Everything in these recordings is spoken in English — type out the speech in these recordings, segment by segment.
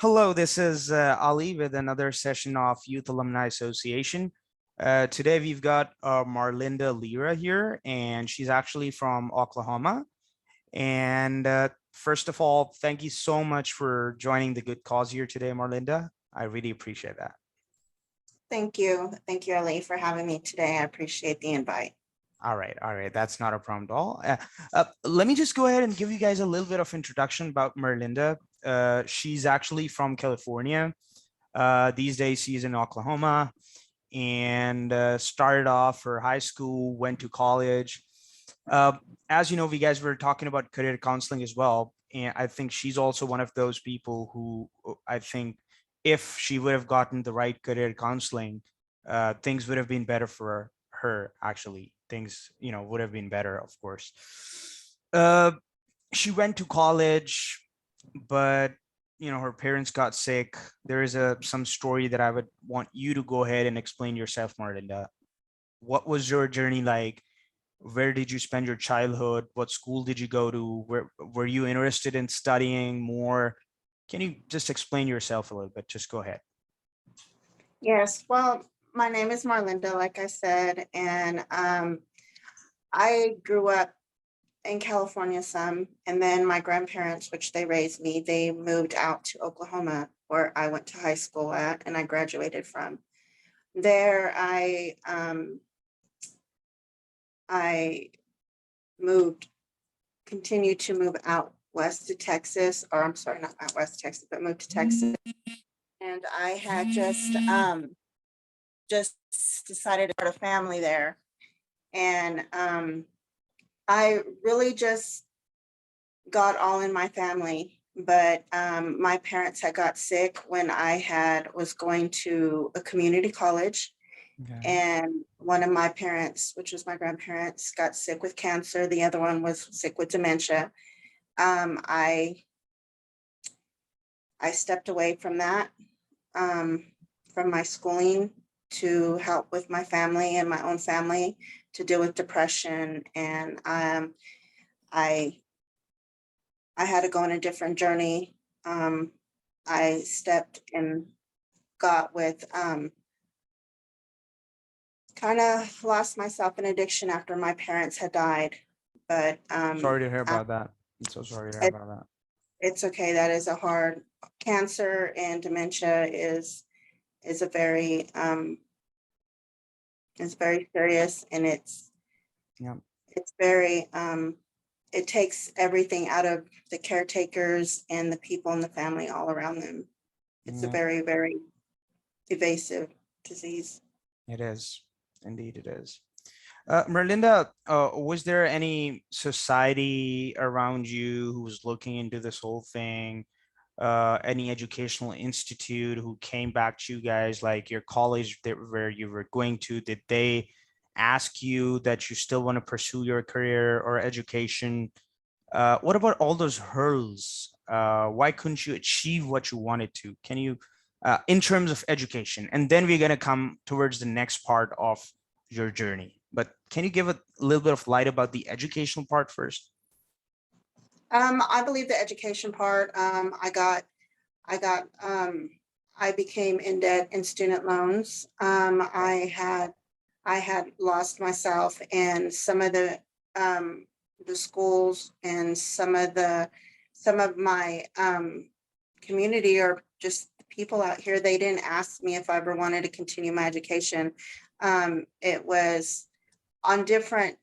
Hello, this is Ali with another session of Youth Alumni Association. Today we've got Marlinda Lira here, and she's actually from Oklahoma. And first of all, thank you so much for joining the good cause here today, Marlinda. I really appreciate that. Thank you. Thank you, Ali, for having me today. I appreciate the invite. All right, that's not a problem at all. Let me just go ahead and give you guys a little bit of introduction about Marlinda. She's actually from California. These days, she's in Oklahoma and started off her high school, went to college. Uh, as you know, we guys were talking about career counseling as well. And I think she's also one of those people who I think if she would have gotten the right career counseling, things would have been better for her, actually. Things, would have been better, of course. Uh, she went to college, but her parents got sick. There is some story that I would want you to go ahead and explain yourself, Marlinda. What was your journey like? Where did you spend your childhood? What school did you go to? Where were you interested in studying more? Can you just explain yourself a little bit? Just go ahead. Yes, well, my name is Marlinda, like I said, and I grew up in California some, and then my grandparents, which they raised me, they moved out to Oklahoma, where I went to high school at, and I graduated from. There, I moved, continued to move out west to Texas, or I'm sorry, not out west Texas, but moved to Texas. And I had just decided to start a family there. And I really just got all in my family, but my parents had got sick when I was going to a community college. Okay. And one of my parents, which was my grandparents, got sick with cancer. The other one was sick with dementia. I stepped away from that, from my schooling to help with my family and my own family to deal with depression. And I had to go on a different journey. I stepped and got with kind of lost myself in addiction after my parents had died. But Sorry to hear about that. I'm so sorry to hear it, about that. it's okay. That is a hard cancer, and dementia is a very it's very serious, and Yeah. it's very it takes everything out of the caretakers and the people in the family all around them. It's a Yeah, very, very evasive disease. it is. Indeed, it is. Merlinda, was there any society around you who was looking into this whole thing? Any educational institute who came back to you guys, like your college where you were going to? Did they ask you that you still want to pursue your career or education? What about all those hurdles? Why couldn't you achieve what you wanted to? Can you, in terms of education, and then we're going to come towards the next part of your journey. But can you give a little bit of light about the educational part first? I believe the education part, I got, I became in debt in student loans. I had lost myself, and some of the schools and some of my community, or just the people out here, they didn't ask me if I ever wanted to continue my education. It was on different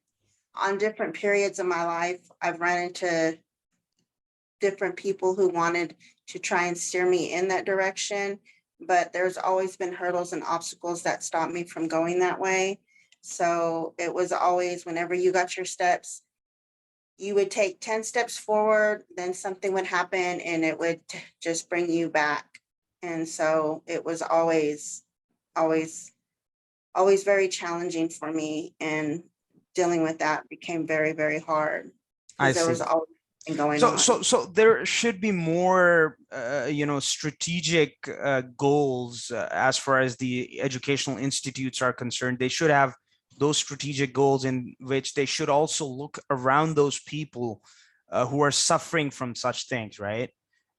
periods of my life, I've run into different people who wanted to try and steer me in that direction, but there's always been hurdles and obstacles that stop me from going that way. So it was always, whenever you got your steps, you would take 10 steps forward, then something would happen and it would just bring you back. And so it was always, always very challenging for me, and dealing with that became very, very hard I because there was see. always something going So on. there should be more, strategic goals as far as the educational institutes are concerned. They should have those strategic goals in which they should also look around those people who are suffering from such things, right?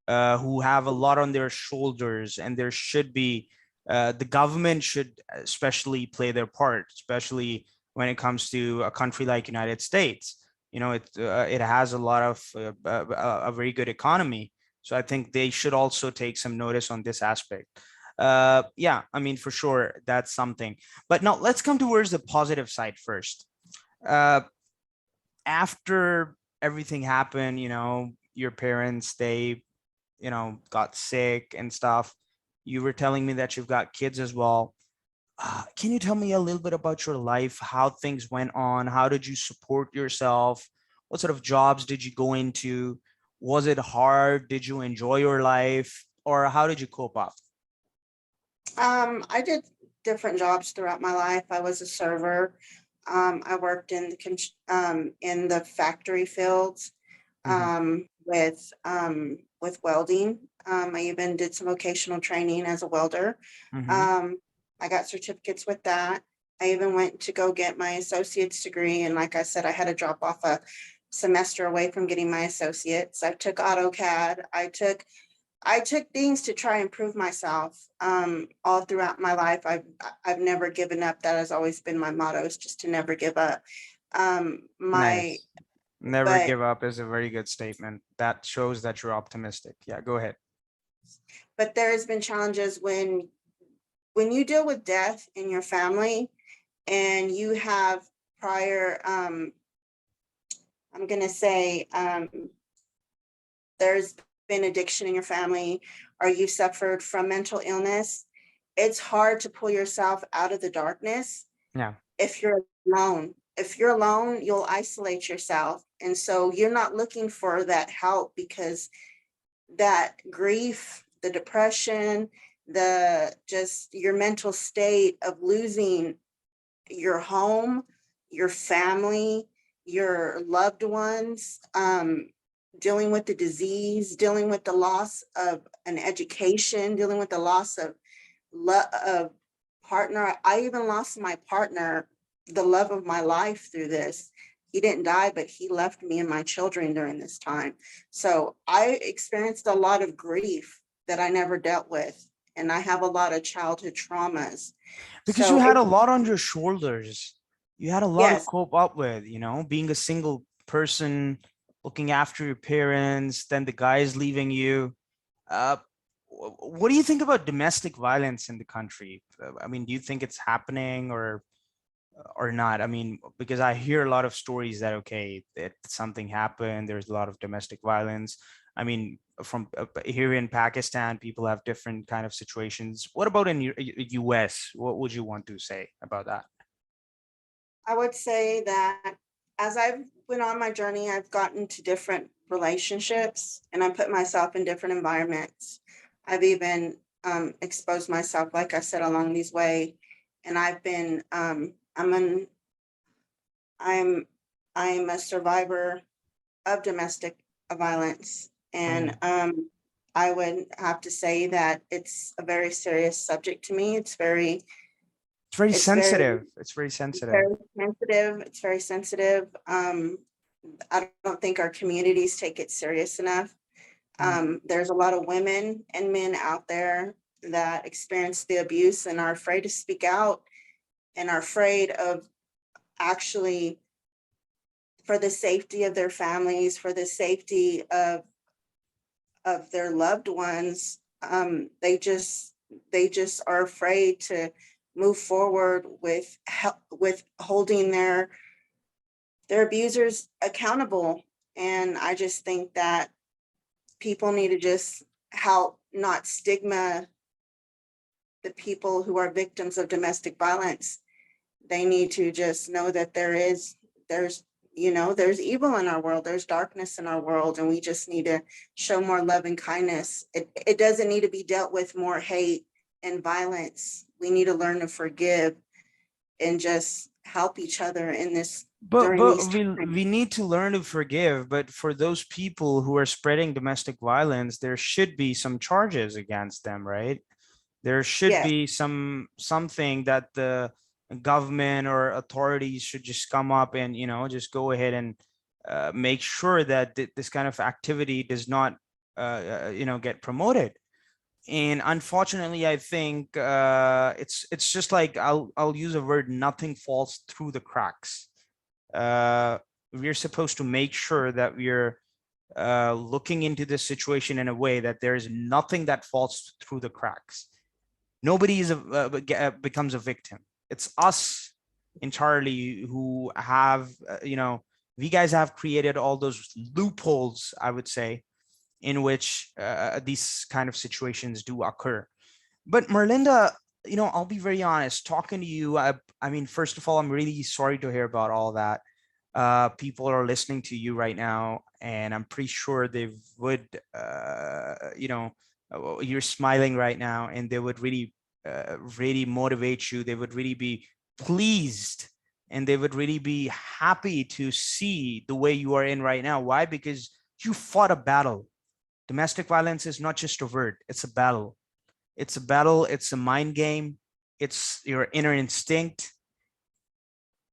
who have a lot on their shoulders, and there should be the government should especially play their part, especially when it comes to a country like United States. It has a lot of a very good economy, so I think they should also take some notice on this aspect. Yeah, I mean, for sure, that's something. But now let's come towards the positive side first. uh, After everything happened, your parents, they, got sick and stuff. You were telling me that you've got kids as well. Can you tell me a little bit about your life, how things went on? How did you support yourself? What sort of jobs did you go into? Was it hard? Did you enjoy your life? Or how did you cope up? I did different jobs throughout my life. I was a server. I worked in the factory fields, Hmm. with welding. I even did some vocational training as a welder. Hmm. Um, I got certificates with that. I even went to go get my associate's degree, and like I said, I had to drop off a semester away from getting my associates. I took AutoCAD. I took things to try and prove myself, all throughout my life. I've never given up. That has always been my motto, is just to never give up. My Nice. Never but give up is a very good statement. That shows that you're optimistic. Yeah, go ahead. but there has been challenges when you deal with death in your family, and you have prior, I'm gonna say, there's been addiction in your family, or you suffered from mental illness. It's hard to pull yourself out of the darkness Yeah. if you're alone. If you're alone, you'll isolate yourself. And so you're not looking for that help, because that grief, the depression, the just your mental state of losing your home, your family, your loved ones, dealing with the disease, dealing with the loss of an education, dealing with the loss of of partner. I even lost my partner, the love of my life, through this. He didn't die, but he left me and my children during this time. So I experienced a lot of grief that I never dealt with. And I have a lot of childhood traumas. Because you So had it, a lot on your shoulders. You had a lot to yes, cope up with, being a single person, looking after your parents, then the guys leaving you. Uh, what do you think about domestic violence in the country? I mean, do you think it's happening or not? I mean, because I hear a lot of stories that okay, that something happened, there's a lot of domestic violence. I mean, from here in Pakistan, people have different kind of situations. What about in US? What would you want to say about that? I would say that as I've went on my journey, I've gotten to different relationships, and I put myself in different environments. I've even exposed myself, like I said, along these way, and I'm I'm a survivor of domestic violence, and Mm. I would have to say that it's a very serious subject to me. It's very It's very sensitive. It's very sensitive. very sensitive. It's very sensitive. I don't think our communities take it serious enough. Mm. There's a lot of women and men out there that experience the abuse and are afraid to speak out, and are afraid of, actually, for the safety of their families, for the safety of their loved ones. They just are afraid to move forward with with holding their abusers accountable. And I just think that people need to just help not stigma the people who are victims of domestic violence. They need to just know that there's there's evil in our world, there's darkness in our world, and we just need to show more love and kindness. It doesn't need to be dealt with more hate and violence. We need to learn to forgive and just help each other in this But during these but times. we need to learn to forgive. But for those people who are spreading domestic violence, there should be some charges against them, right? There should Yes. be something that the government or authorities should just come up and just go ahead and make sure that this kind of activity does not get promoted. And unfortunately, I think it's just like I'll use a word, nothing falls through the cracks. uh, we're supposed to make sure that we're looking into this situation in a way that there is nothing that falls through the cracks. Nobody becomes a victim. It's us entirely who have, we guys have created all those loopholes, I would say, in which these kind of situations do occur. But Marlinda, I'll be very honest, talking to you, I mean, first of all, I'm really sorry to hear about all that. People are listening to you right now, and I'm pretty sure they would, you're smiling right now, and they would really motivate you. They would really be pleased, and they would really be happy to see the way you are in right now. Why? Because you fought a battle. Domestic violence is not just a word, it's a battle. It's a battle, it's a mind game, it's your inner instinct.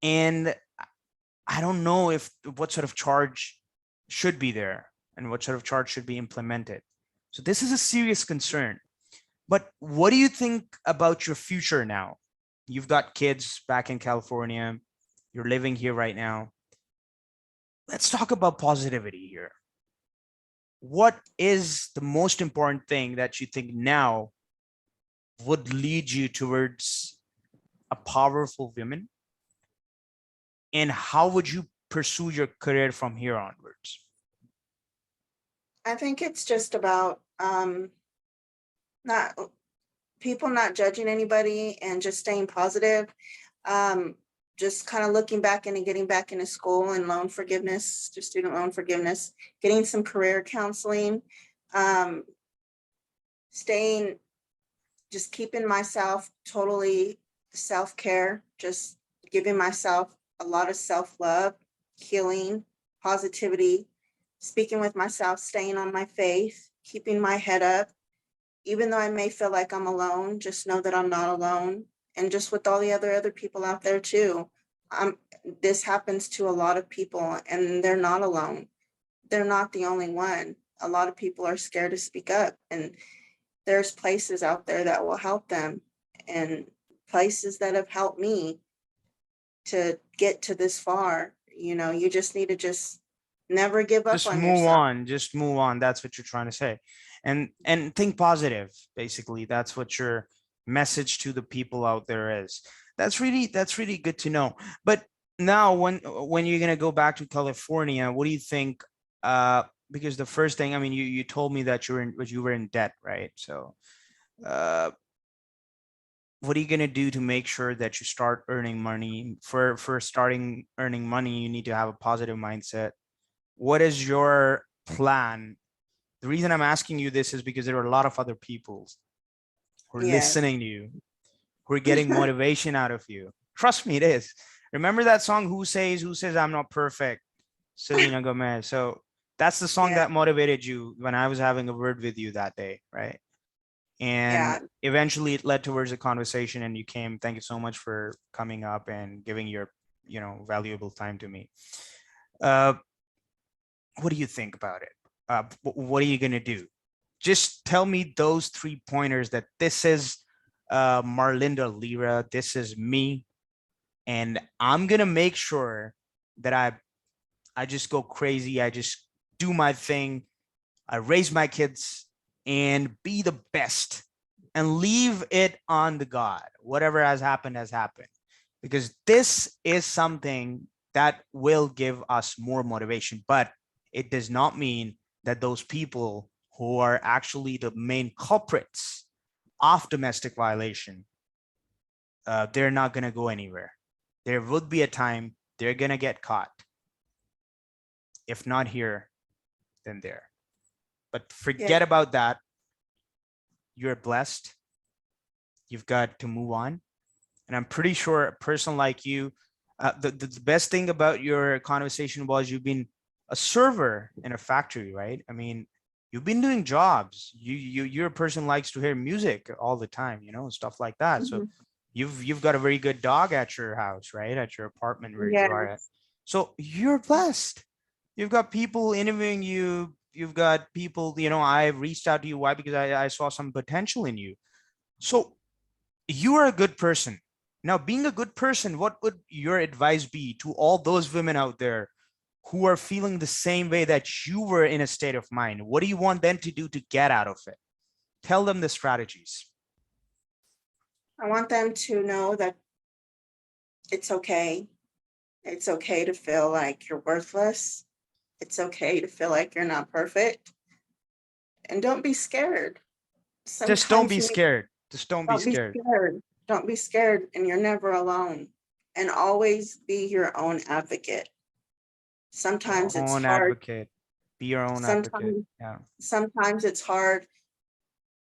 And I don't know if what sort of charge should be there and what sort of charge should be implemented. So this is a serious concern. But what do you think about your future now? You've got kids back in California. You're living here right now. Let's talk about positivity here. What is the most important thing that you think now would lead you towards a powerful woman? And how would you pursue your career from here onwards? I think it's just about not people not judging anybody and just staying positive. Just kind of looking back and getting back into school and loan forgiveness, just student loan forgiveness, getting some career counseling, staying, just keeping myself totally self-care, just giving myself a lot of self-love, healing, positivity, speaking with myself, staying on my faith, keeping my head up. Even though I may feel like I'm alone, just know that I'm not alone. And just with all the other people out there too. This happens to a lot of people and they're not alone. They're not the only one. A lot of people are scared to speak up, and there's places out there that will help them, and places that have helped me to get to this far. You just need to just never give up Just on move yourself. on. Just move on. That's what you're trying to say. And think positive, basically. That's what your message to the people out there is. That's really good to know. But now when you're gonna go back to California, what do you think? Because the first thing, I mean, you told me that you were in debt, right? So uh what are you going to do to make sure that you start earning money? For starting earning money, you need to have a positive mindset. What is your plan? The reason I'm asking you this is because there are a lot of other people who are Yes. listening to you, who are getting motivation out of you. Trust me, it is. Remember that song, who says I'm not perfect? Selena Gomez. So that's the song Yeah. that motivated you when I was having a word with you that day, right? And Yeah. eventually it led towards a conversation, and you came. Thank you so much for coming up and giving your valuable time to me. uh what do you think about it? What are you going to do? Just tell me those 3 pointers, that this is Marlinda Lira, this is me, and I'm going to make sure that I just go crazy, I just do my thing, I raise my kids and be the best, and leave it on the God. Whatever has happened. Because this is something that will give us more motivation. But it does not mean that those people who are actually the main culprits of domestic violation, they're not going to go anywhere. There would be a time they're going to get caught. If not here, then there. But Yeah. forget about that. You're blessed. You've got to move on. And I'm pretty sure a person like you, the best thing about your conversation was you've been a server in a factory, right? I mean, you've been doing jobs. You're a person who likes to hear music all the time, stuff like that. So Mhm. you've got a very good dog at your house, right? At your apartment where you are at. Yes. So you're blessed. You've got people interviewing you you've got people, I reached out to you. Why? Because I saw some potential in you. So you are a good person. Now, being a good person, what would your advice be to all those women out there who are feeling the same way that you were in a state of mind? What do you want them to do to get out of it? Tell them the strategies. I want them to know that it's okay. It's okay to feel like you're worthless. It's okay to feel like you're not perfect. And don't be scared. Just don't Sometimes be you need, scared. Just don't be don't be scared. scared. Don't be scared, and you're never alone. And always be your own advocate. Your Sometimes it's own hard. advocate. Be your own advocate. Sometimes, Yeah. sometimes it's hard.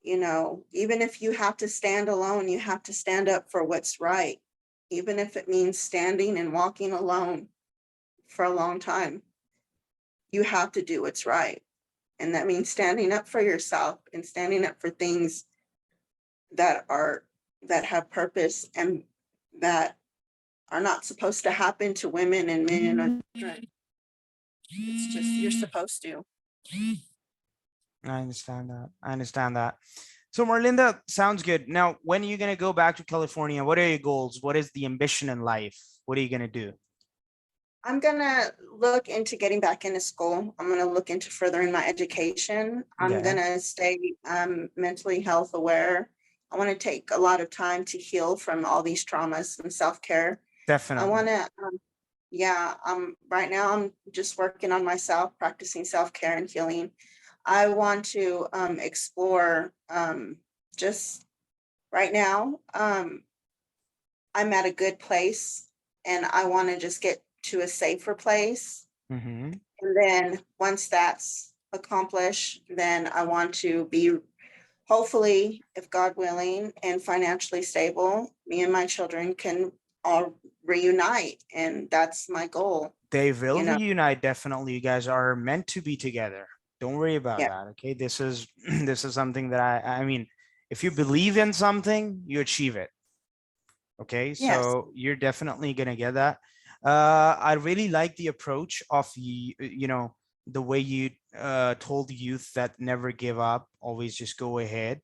Even if you have to stand alone, you have to stand up for what's right. Even if it means standing and walking alone for a long time, you have to do what's right. And that means standing up for yourself and standing up for things that are that have purpose and that are not supposed to happen to women and men or children. It's just you're supposed to. I understand that. I understand that. So Marlinda, sounds good. Now, when are you going to go back to California? What are your goals? What is the ambition in life? What are you going to do? I'm gonna look into getting back into school. I'm gonna look into furthering my education. I'm Okay, gonna stay mentally health aware. I want to take a lot of time to heal from all these traumas and self-care. I definitely. want to, yeah, right now I'm just working on myself, practicing self-care and healing. I want to explore just right now. I'm at a good place and I want to just get to a safer place. Mm-hmm. And then once that's accomplished, then I want to be hopefully, if God willing, and financially stable. Me and my children can all reunite, and that's my goal. They will You know, reunite. Definitely. You guys are meant to be together. Don't worry about yeah, that. Okay. This is this is something that I mean, if you believe in something, you achieve it. Okay, yes, so you're definitely gonna get that. I really like the approach of the way you told the youth that never give up, always just go ahead.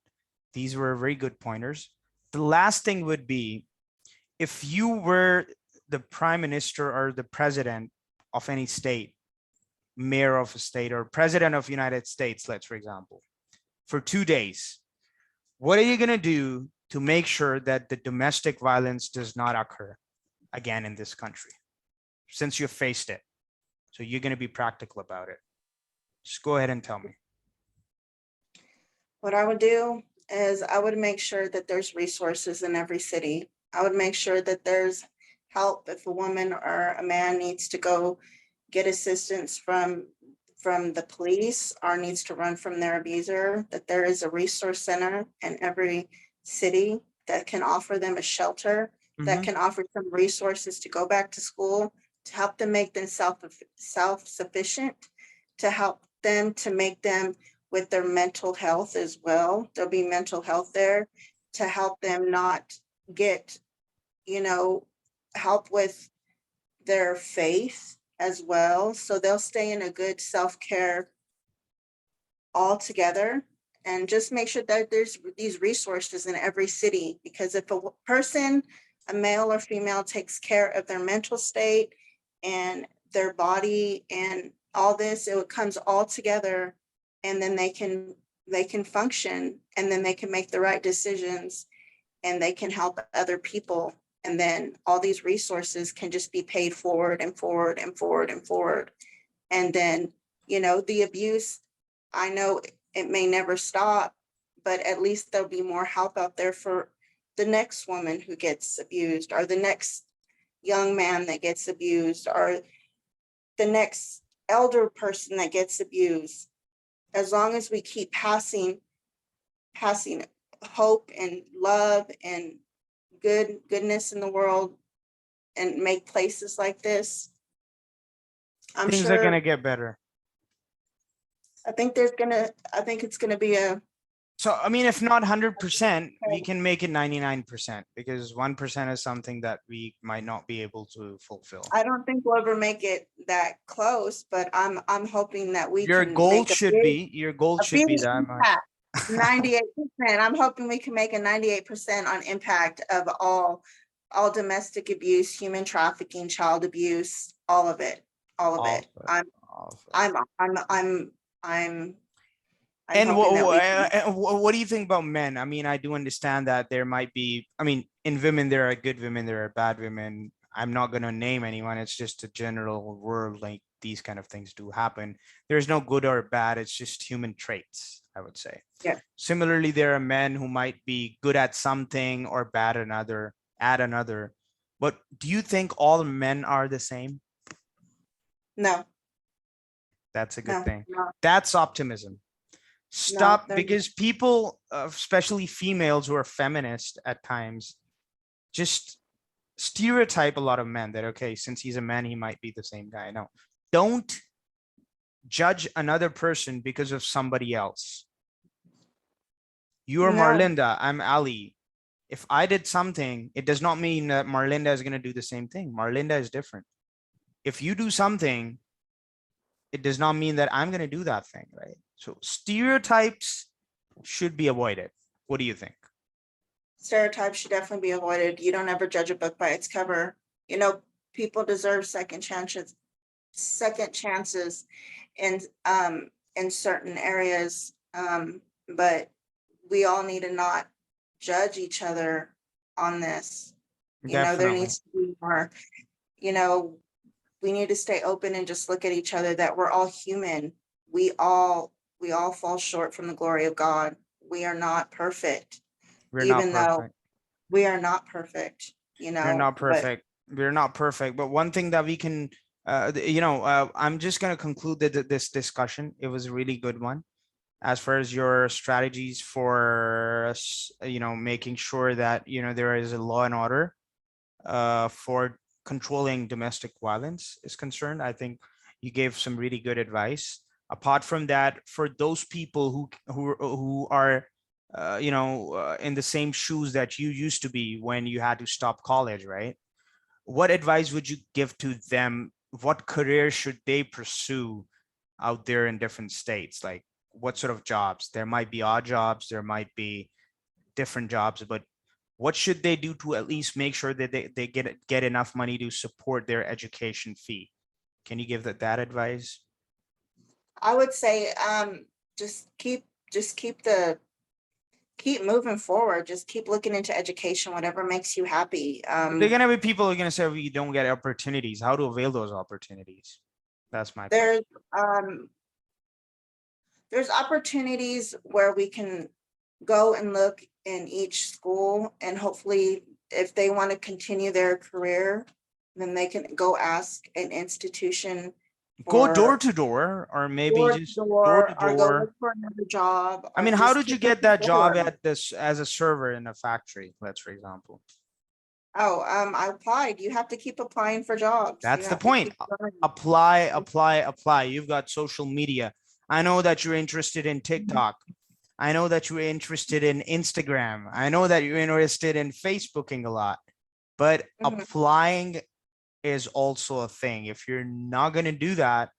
These were very good pointers. The last thing would be, if you were the prime minister or the president of any state, mayor of a state or president of United States, let's for example, for 2 days, what are you going to do to make sure that the domestic violence does not occur again in this country, since you've faced it? So you're going to be practical about it. Just go ahead and tell me. what I would do is I would make sure that there's resources in every city. I would make sure that there's help if a woman or a man needs to go get assistance from the police or needs to run from their abuser, that there is a resource center in every city that can offer them a shelter, that Mm-hmm. can offer some resources to go back to school, to help them make them self-sufficient, to help them to make them with their mental health as well. There'll be mental health there to help them not get, you know, help with their faith as well. So they'll stay in a good self-care all together, and just make sure that there's these resources in every city, because if a person, a male or female, takes care of their mental state and their body and all this, it comes all together, and then they can function, and then they can make the right decisions, and they can help other people, and then all these resources can just be paid forward and forward and forward and forward. And then, the abuse, I know it may never stop, but at least there'll be more help out there for the next woman who gets abused, or the next young man that gets abused, or the next elder person that gets abused. As long as we keep passing hope and love and goodness in the world, and make places like this, I'm Things are going sure, to get better. I think it's gonna be So, I mean, if not 100%, we can make it 99% because 1% is something that we might not be able to fulfill. I don't think we'll ever make it that close, but I'm hoping that we Your can goal make should be, your goal a should big be that much. impact. 98%. I'm hoping we can make a 98% on impact of all domestic abuse, human trafficking, child abuse, all of it, all of All it. of it, I'm all of it. I'm I'm I'm I'm I'm And hoping that we can. what do you think about men? I mean, I do understand that there might be, I mean, in women, there are good women, there are bad women. I'm not going to name anyone. It's just a general world, like these kind of things do happen. There's no good or bad. It's just human traits, I would say. Yeah. Similarly, there are men who might be good at something or bad at another. But do you think all men are the same? No, That's a good no, thing. no, That's optimism. no, Stop, they're not. because people, especially females who are feminist at times, just stereotype a lot of men that, okay, since he's a man, he might be the same guy. No, don't judge another person because of somebody else. You're No, Marlinda, I'm Ali. If I did something, it does not mean that Marlinda is going to do the same thing. Marlinda is different. If you do something, it does not mean that I'm going to do that thing, right? So stereotypes should be avoided. What do you think? stereotypes should definitely be avoided. You don't ever judge a book by its cover. You know, people deserve second chances in certain areas. But we all need to not judge each other on this. You know, there Definitely. needs to be more, you know, we need to stay open and just look at each other that we're all human. We all fall short from the glory of God. We are not perfect, We're not even though perfect. we are not perfect, We're not but perfect. We're not perfect. But one thing that we can, I'm just going to conclude this discussion. It was a really good one. As far as your strategies for, making sure that, there is a law and order for controlling domestic violence is concerned, I think you gave some really good advice. Apart from that, for those people who are in the same shoes that you used to be when you had to stop college, right? What advice would you give to them? What career should they pursue out there in different states? Like, what sort of jobs? There might be odd jobs, there might be different jobs, but what should they do to at least make sure that they get enough money to support their education fee? Can you give that advice? I would say just keep moving forward. Just keep looking into education, whatever makes you happy. But they're gonna be people who are gonna say we don't get opportunities. How to avail those opportunities? That's my question. There's um there's opportunities where we can go and look in each school, and hopefully if they want to continue their career, then they can go ask an institution Go door for to door, or maybe door to just door to door, or go door. look for another job, I or mean, how just did you keep get moving that job forward. at this as a server in a factory? Let's, for example. Oh, I applied. You have to keep applying for jobs. You That's the have to point. keep going. Apply, apply, apply. You've got social media. I know that you're interested in TikTok. I know that you're interested in Instagram. I know that you're interested in Facebooking a lot, but Mhm. applying is also a thing. If you're not going to do that,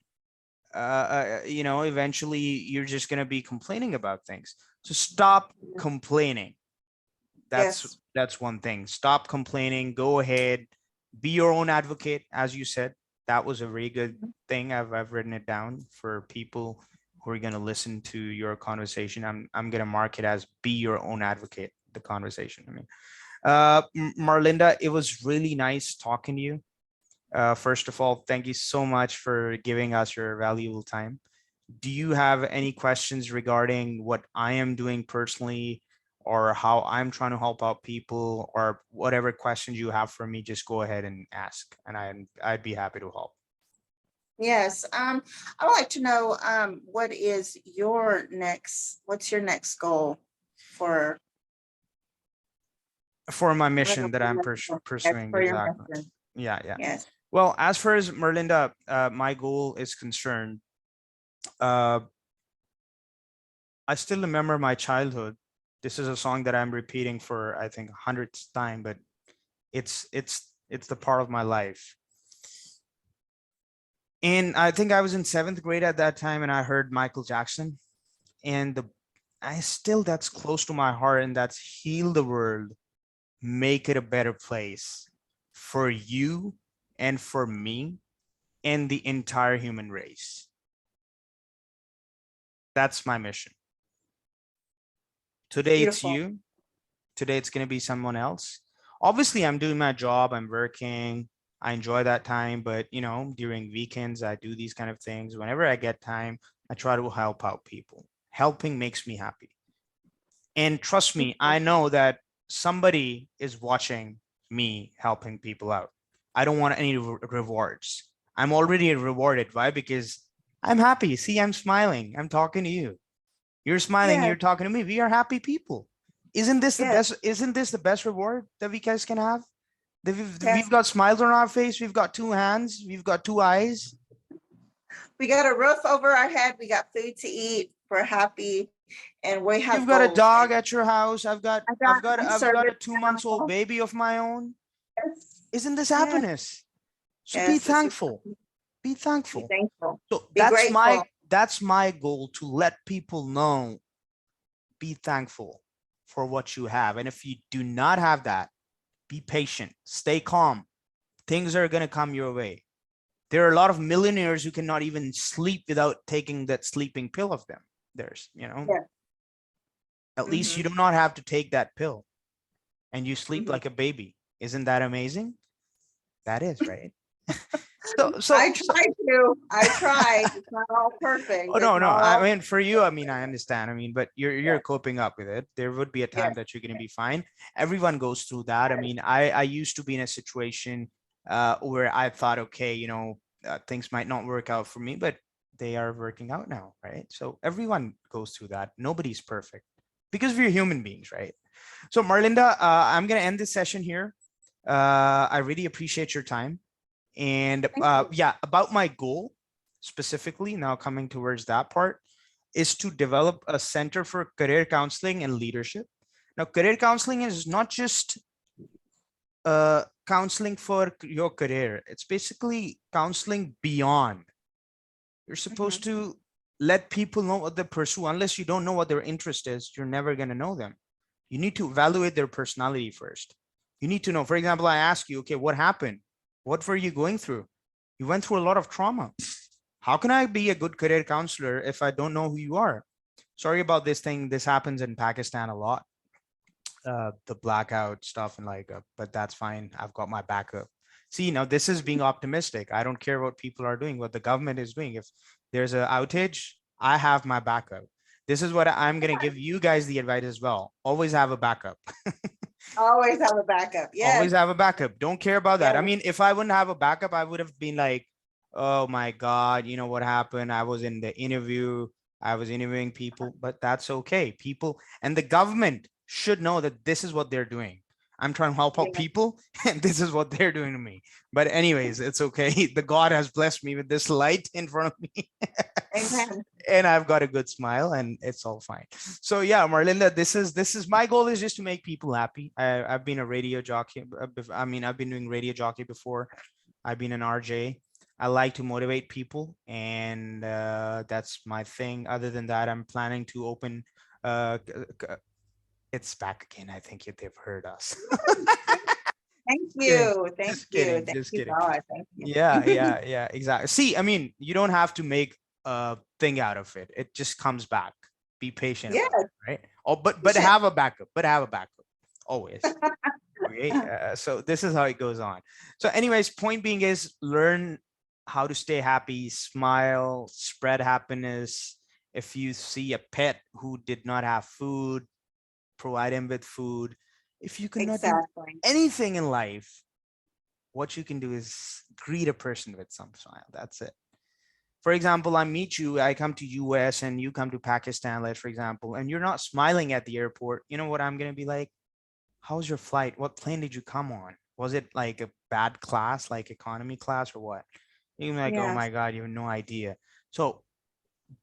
eventually you're just going to be complaining about things. So stop complaining. That's Yes. that's one thing. Stop complaining. Go ahead. Be your own advocate, as you said. That was a very good thing. I've written it down for people who are going to listen to your conversation. I'm going to mark it as be your own advocate, the conversation. I mean, Marlinda, it was really nice talking to you. First of all, thank you so much for giving us your valuable time. Do you have any questions regarding what I am doing personally, or how I'm trying to help out people, or whatever questions you have for me? Just go ahead and ask, and I'd be happy to help. Yes. I would like to know what's your next goal for For my what are mission that your I'm next goals? Yes, pursuing, for your exactly. mission. Yeah, yeah. Yes. Well, as far as Marlinda, my goal is concerned, uh, I still remember my childhood. This is a song that I'm repeating for I think hundredth time, but it's the part of my life. And I think I was in seventh grade at that time, and I heard Michael Jackson, and I still that's close to my heart, and that's heal the world, make it a better place for you and for me and the entire human race. That's my mission. Today it's Beautiful. you. Today it's going to be someone else. Obviously, I'm doing my job, I'm working, I enjoy that time, but during weekends, I do these kind of things. Whenever I get time, I try to help out people. Helping makes me happy. And trust me, I know that somebody is watching me helping people out. I don't want any rewards. I'm already rewarded. Why? Because I'm happy. See, I'm smiling. I'm talking to you. You're smiling. Yes, You're talking to me. We are happy people. Isn't this the yes, best? Isn't this the best reward that we guys can have? That we've yes. got smiles on our face. We've got two hands. We've got two eyes. We got a roof over our head. We got food to eat. We're happy, and we have You've got a goals. dog And at your house. I've got I I've got got my I've got a service 2 months old animal. baby of my own. Yes, Isn't this yes, happiness? So be yes. This is thankful. Be be thankful. thankful. So Be grateful. that's my goal, to let people know, be thankful for what you have. And if you do not have that, be patient, stay calm. Things are going to come your way. There are a lot of millionaires who cannot even sleep without taking that sleeping pill of them. Yes. At least you Hmm. do not have to take that pill, and you sleep Hmm. like a baby. Isn't that amazing? That is right. So, I so, so tried to. I tried. It's not all perfect. Oh It's no, no. not I all. mean, for you, I mean, I understand. I mean, but you're Yes. coping up with it. There would be a time Yes. that you're going to be fine. Everyone goes through that. I mean, I used to be in a situation where I thought, okay, things might not work out for me, but they are working out now, right? So everyone goes through that. Nobody's perfect because we're human beings, right? So Marlinda, I'm going to end this session here. I really appreciate your time. And Thank you. yeah, about my goal specifically, now coming towards that part, is to develop a center for career counseling and leadership. Now, career counseling is not just counseling for your career, it's basically counseling beyond. You're supposed Hmm. to let people know what they pursue. Unless you don't know what their interest is, you're never going to know them. You need to evaluate their personality first. You need to know, for example, I ask you, okay, what happened? What were you going through? You went through a lot of trauma. How can I be a good career counselor if I don't know who you are? Sorry about this thing. This happens in Pakistan a lot. The blackout stuff and but that's fine. I've got my backup. See, now this is being optimistic. I don't care what people are doing, what the government is doing. If there's an outage, I have my backup. This is what I'm going to give you guys the advice as well. Always have a backup. Always have a backup. Always Yes. have a backup. Don't care about that. I Yes. mean, if I wouldn't have a backup, I would have been like, oh my God, you know what happened? I was in the interview, I was interviewing people, but that's okay. People and the government should know that this is what they're doing. I'm trying to help out Yes. people, and this is what they're doing to me. But, anyways, it's okay. The God has blessed me with this light in front of me. Amen. And I've got a good smile, and it's all fine. So yeah, Marlinda, this is my goal is just to make people happy. I've been a radio jockey. I mean, I've been doing radio jockey before. I've been an RJ. I like to motivate people, and that's my thing. Other than that, I'm planning to open. Uh, it's back again. I think they've heard us. Thank Kidding. you. Thank Just you. kidding. Thank Just you, kidding. God. Thank you. Yeah, yeah, yeah, exactly. See, I mean, you don't have to make a thing out of it. It just comes back. Be patient Yes. about it, right? Oh, but Patient. have a backup. But have a backup always. Okay. So this is how it goes on. So, anyways, point being is learn how to stay happy, smile, spread happiness. If you see a pet who did not have food, provide him with food. If you cannot do Exactly. anything in life, what you can do is greet a person with some smile. That's it. For example, I meet you, I come to US and you come to Pakistan, let's for example, and you're not smiling at the airport. You know what I'm going to be like? How's your flight? What plane did you come on? Was it like a bad class, like economy class or what? You're like, oh Yes. my God, you have no idea. So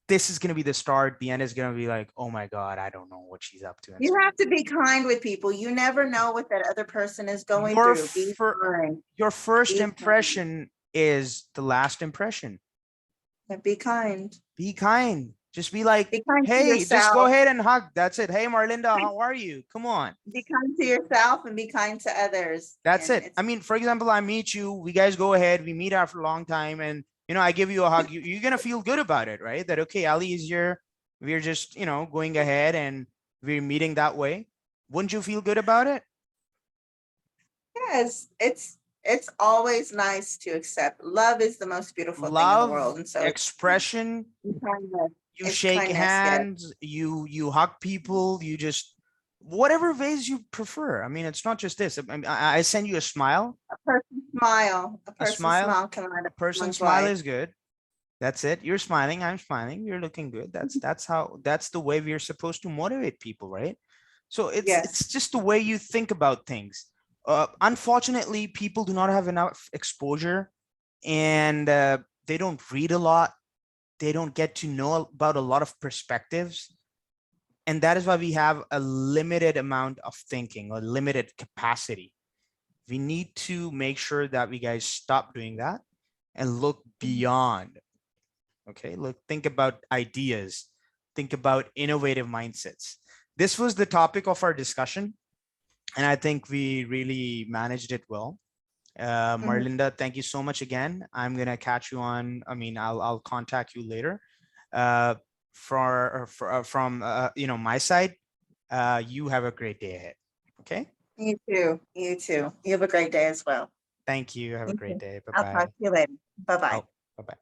this is going to be the start. The end is going to be like, oh my God, I don't know what she's up to. And You so have to be kind with people. You never know what that other person is going your through. Be fir- kind. your first Be kind. impression is the last impression. And be kind. Be kind. Just be like, Be kind to hey, just go yourself. ahead and hug. That's it. Hey, Marlinda, how are you? Come on. Be kind to yourself and be kind to others. That's And it. I mean, for example, I meet you, we guys go ahead, we meet after a long time, and I give you a hug. You're gonna feel good about it, right? That okay, Ali is here. We're just, going ahead and we're meeting that way. Wouldn't you feel good about it? yes, it's always nice to accept. Love is the most beautiful thing in the Love, world. And so expression, it's kindness. you It's shake kindness, yes. hands, you hug people, you just whatever ways you prefer. I mean, it's not just this. I send you a smile. A person smile. A A person smile, smile can light a up person someone's smile life. is good. That's it. You're smiling, I'm smiling, you're looking good. That's the way we're supposed to motivate people, right? So Yes. it's just the way you think about things. Unfortunately, people do not have enough exposure, and they don't read a lot. They don't get to know about a lot of perspectives, and that is why we have a limited amount of thinking, or limited capacity. We need to make sure that we guys stop doing that and look beyond. Okay, look, think about ideas, think about innovative mindsets. This was the topic of our discussion, and I think we really managed it well. Mhm. Marlinda, thank you so much again. I'm gonna catch you on. I mean, I'll contact you later. Uh, from my side. You have a great day ahead. Okay. You too. You too. You have a great day as well. Thank you. Have a You great too. day. Bye I'll talk bye. to you later. Bye-bye. Oh, bye bye.